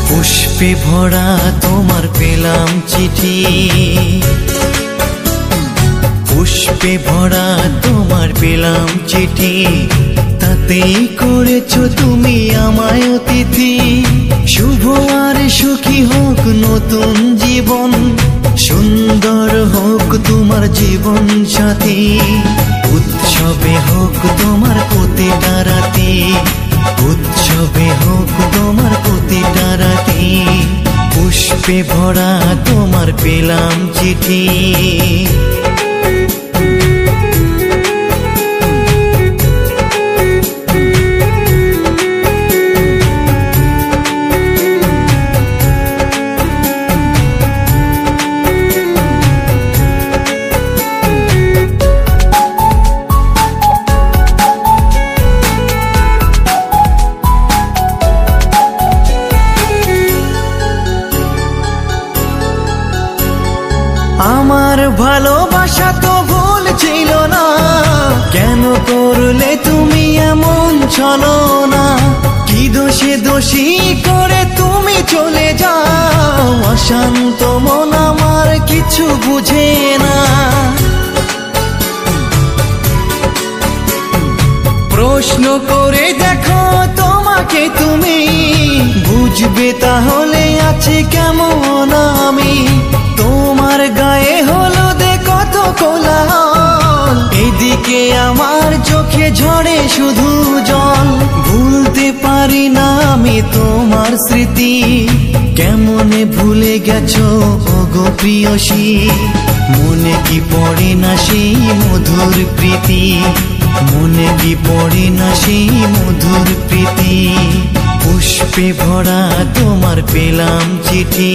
পুষ্পে ভরা তোমার পেলাম চিঠি, পুষ্পে ভরা তোমার পেলাম চিঠি, তাতেই করেছো তুমি আমায় অতিথি। শুভ আর সুখী হোক নতুন জীবন, সুন্দর হোক তোমার জীবন সাথী। উৎসবে হোক তোমার প্রতিটা রাতি, উৎসবে হোক তোমার প্রতিটা রাতি। পুষ্পে ভরা তোমার পেলাম চিঠি। আমার ভালোবাসা তো ভুল ছিল না, কেন করলে তুমি এমন ছলনা? কি দোষে দোষী করে তুমি চলে যাও, অশান্ত মন আমার কিছু বুঝে না। প্রশ্ন করে দেখো তোমাকে তুমি, বুঝবে তাহলে আছে কেমন আমি। তোমার গায়ে হলুদে কত কোলাহল, এদিকে আমার চোখে ঝরে শুধু জল। ভুলতে পারি না আমি তোমার স্মৃতি, কেমনে ভুলে গেছো ওগো প্রিয়সী। মনে কি পড়ে না সেই মধুর প্রীতি, মনে কি পড়ে না সেই মধুর প্রীতি। পুষ্পে ভরা তোমার পেলাম চিঠি।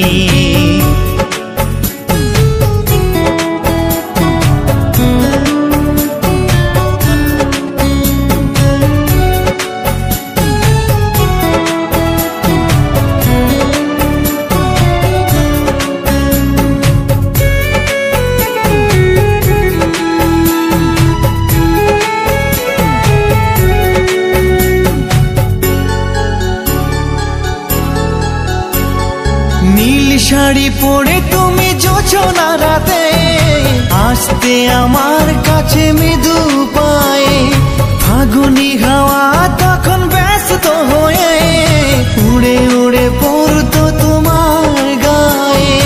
নীল শাড়ি পরে তুমি জোছনা রাতে আসতে আমার কাছে মৃদু পায়ে। ফাগুনি হাওয়া তখন ব্যস্ত হয়ে উড়ে উড়ে পড়তো তোমার গায়ে।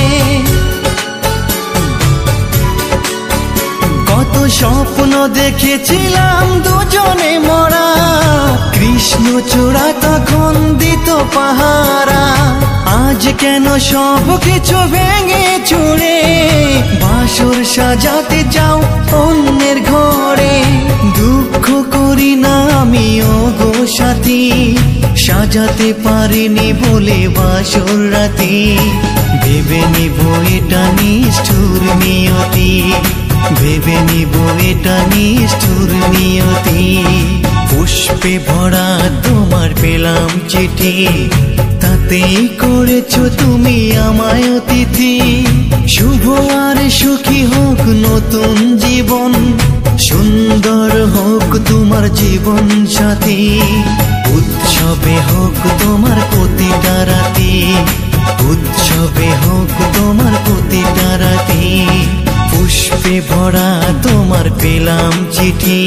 কত স্বপ্ন দেখেছিলাম দুজনে মরা, কৃষ্ণচূড়া তখন দিত পাহারা। আজ কেন সব কিছু ভেঙে চুরে বাসর সাজাতে যাও অন্যের ঘরে। দুঃখ করি না আমি ওগো সাথী, সাজাতে পারিনি বলে বাসর রাতি। ভেবে নিব এটা নিষ্ঠুর নিয়তি, ভেবে নিব এটা নিষ্ঠুর নিয়তি। পুষ্পে ভরা তোমার পেলাম চিঠি, তাতেই করেছো তুমি আমায় অতিথি। শুভ আর সুখী হোক নতুন জীবন, সুন্দর হোক তোমার জীবন সাথী। উৎসবে হোক তোমার প্রতিটা রাতি, উৎসবে হোক তোমার প্রতিটা রাতি। পুষ্পে ভরা তোমার পেলাম চিঠি।